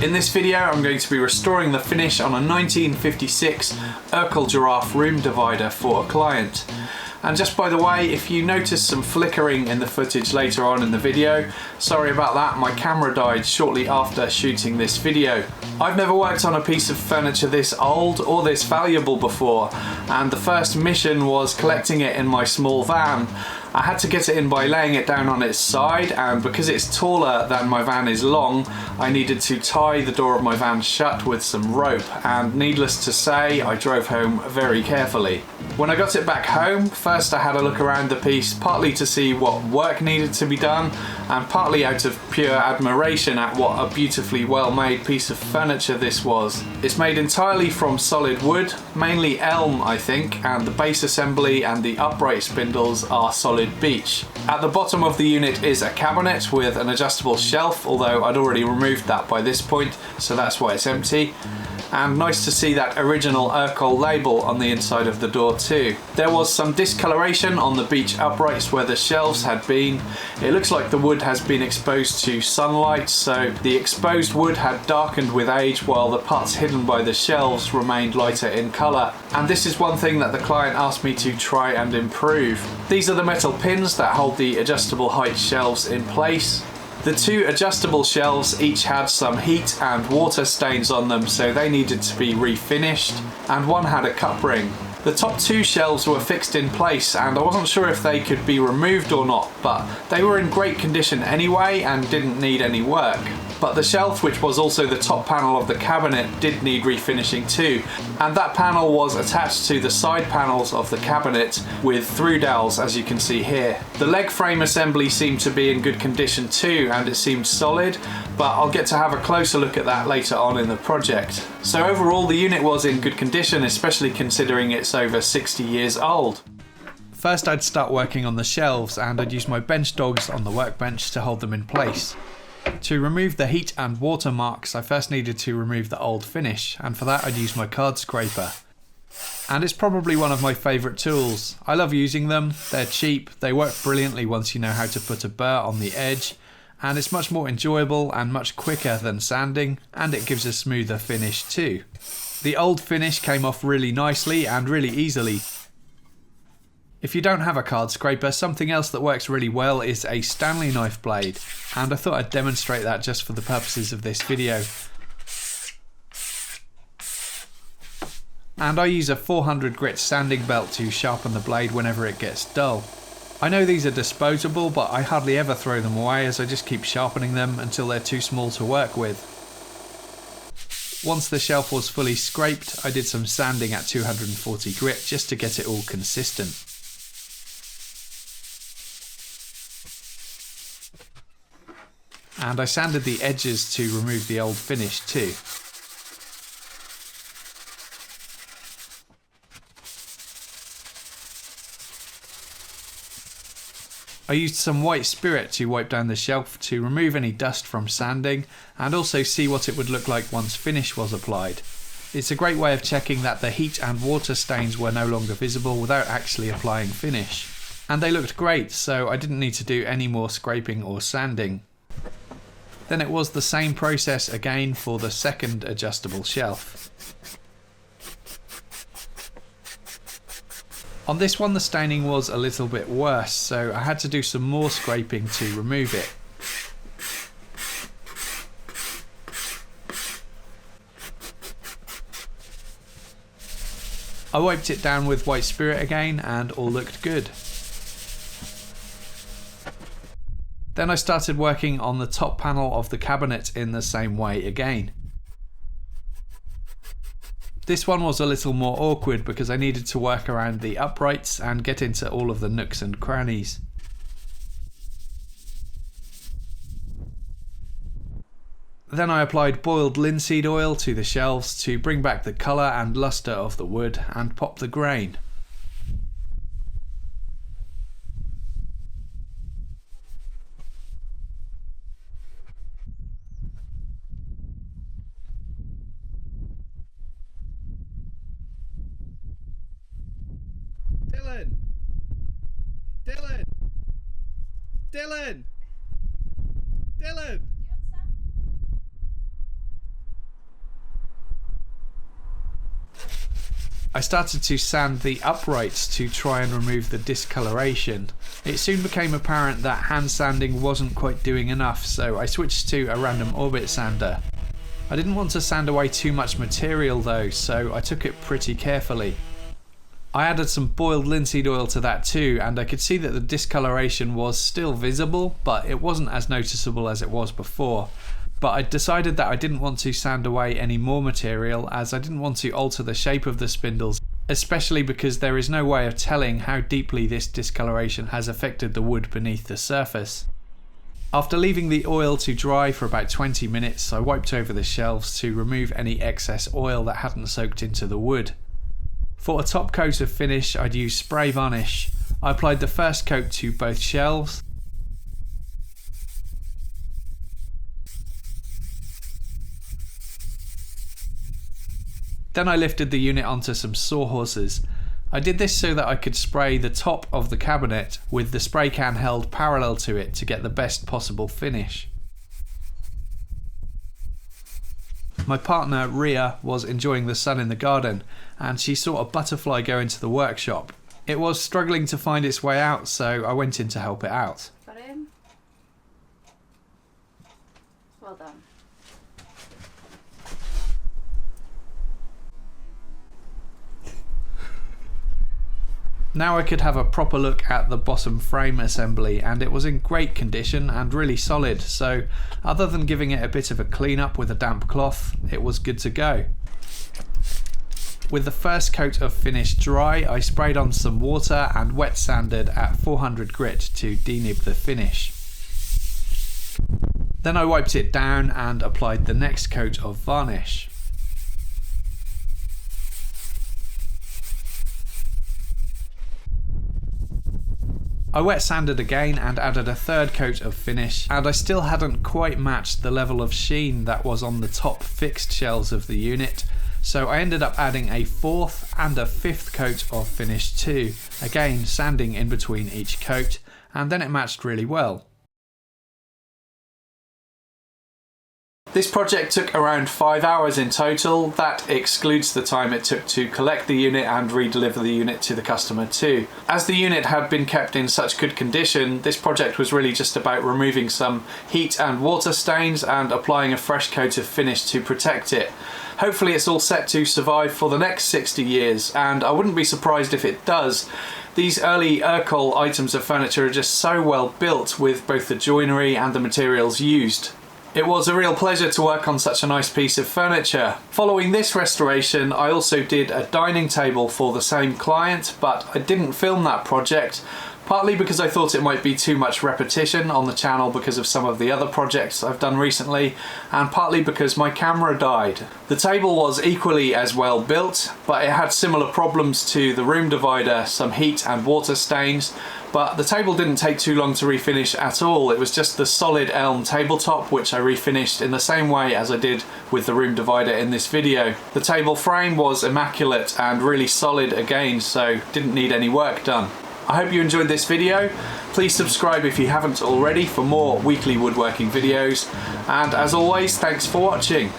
In this video I'm going to be restoring the finish on a 1956 Ercol Giraffe room divider for a client. And just by the way, if you notice some flickering in the footage later on in the video, sorry about that, my camera died shortly after shooting this video. I've never worked on a piece of furniture this old or this valuable before, and the first mission was collecting it in my small van. I had to get it in by laying it down on its side, and because it's taller than my van is long, I needed to tie the door of my van shut with some rope, and needless to say, I drove home very carefully. When I got it back home, first I had a look around the piece, partly to see what work needed to be done, and partly out of pure admiration at what a beautifully well made piece of furniture this was. It's made entirely from solid wood, mainly elm I think, and the base assembly and the upright spindles are solid beech. At the bottom of the unit is a cabinet with an adjustable shelf, although I'd already removed that by this point, so that's why it's empty. And nice to see that original Ercol label on the inside of the door too. There was some discoloration on the beech uprights where the shelves had been. It looks like the wood has been exposed to sunlight, so the exposed wood had darkened with age while the parts hidden by the shelves remained lighter in colour. And this is one thing that the client asked me to try and improve. These are the metal pins that hold the adjustable height shelves in place. The two adjustable shelves each had some heat and water stains on them, so they needed to be refinished, and one had a cup ring. The top two shelves were fixed in place and I wasn't sure if they could be removed or not, but they were in great condition anyway and didn't need any work. But the shelf, which was also the top panel of the cabinet, did need refinishing too, and that panel was attached to the side panels of the cabinet with through dowels, as you can see here. The leg frame assembly seemed to be in good condition too, and it seemed solid, but I'll get to have a closer look at that later on in the project. So overall the unit was in good condition, especially considering it's over 60 years old. First I'd start working on the shelves, and I'd use my bench dogs on the workbench to hold them in place. To remove the heat and water marks, I first needed to remove the old finish, and for that I'd use my card scraper. And it's probably one of my favourite tools. I love using them, they're cheap, they work brilliantly once you know how to put a burr on the edge, and it's much more enjoyable and much quicker than sanding, and it gives a smoother finish too. The old finish came off really nicely and really easily. If you don't have a card scraper, something else that works really well is a Stanley knife blade, and I thought I'd demonstrate that just for the purposes of this video. And I use a 400 grit sanding belt to sharpen the blade whenever it gets dull. I know these are disposable, but I hardly ever throw them away as I just keep sharpening them until they're too small to work with. Once the shelf was fully scraped, I did some sanding at 240 grit just to get it all consistent. And I sanded the edges to remove the old finish too. I used some white spirit to wipe down the shelf to remove any dust from sanding and also see what it would look like once finish was applied. It's a great way of checking that the heat and water stains were no longer visible without actually applying finish. And they looked great, so I didn't need to do any more scraping or sanding. Then it was the same process again for the second adjustable shelf. On this one the staining was a little bit worse, so I had to do some more scraping to remove it. I wiped it down with white spirit again and all looked good. Then I started working on the top panel of the cabinet in the same way again. This one was a little more awkward because I needed to work around the uprights and get into all of the nooks and crannies. Then I applied boiled linseed oil to the shelves to bring back the colour and lustre of the wood and pop the grain. Dylan! I started to sand the uprights to try and remove the discoloration. It soon became apparent that hand sanding wasn't quite doing enough, so I switched to a random orbit sander. I didn't want to sand away too much material though, so I took it pretty carefully. I added some boiled linseed oil to that too, and I could see that the discoloration was still visible, but it wasn't as noticeable as it was before. But I decided that I didn't want to sand away any more material, as I didn't want to alter the shape of the spindles, especially because there is no way of telling how deeply this discoloration has affected the wood beneath the surface. After leaving the oil to dry for about 20 minutes, I wiped over the shelves to remove any excess oil that hadn't soaked into the wood. For a top coat of finish, I'd use spray varnish. I applied the first coat to both shelves. Then I lifted the unit onto some sawhorses. I did this so that I could spray the top of the cabinet with the spray can held parallel to it to get the best possible finish. My partner Ria was enjoying the sun in the garden, and she saw a butterfly go into the workshop. It was struggling to find its way out, so I went in to help it out. Got in. Well done. Now I could have a proper look at the bottom frame assembly, and it was in great condition and really solid, so other than giving it a bit of a clean up with a damp cloth, it was good to go. With the first coat of finish dry, I sprayed on some water and wet sanded at 400 grit to denib the finish. Then I wiped it down and applied the next coat of varnish. I wet sanded again and added a third coat of finish, and I still hadn't quite matched the level of sheen that was on the top fixed shelves of the unit, so I ended up adding a fourth and a fifth coat of finish too, again sanding in between each coat, and then it matched really well. This project took around 5 hours in total. That excludes the time it took to collect the unit and re-deliver the unit to the customer too. As the unit had been kept in such good condition, this project was really just about removing some heat and water stains and applying a fresh coat of finish to protect it. Hopefully it's all set to survive for the next 60 years, and I wouldn't be surprised if it does. These early Ercol items of furniture are just so well built with both the joinery and the materials used. It was a real pleasure to work on such a nice piece of furniture. Following this restoration, I also did a dining table for the same client, but I didn't film that project, partly because I thought it might be too much repetition on the channel because of some of the other projects I've done recently, and partly because my camera died. The table was equally as well built, but it had similar problems to the room divider, some heat and water stains, but the table didn't take too long to refinish at all. It was just the solid elm tabletop which I refinished in the same way as I did with the room divider in this video. The table frame was immaculate and really solid again, so didn't need any work done. I hope you enjoyed this video. Please subscribe if you haven't already for more weekly woodworking videos, and as always, thanks for watching.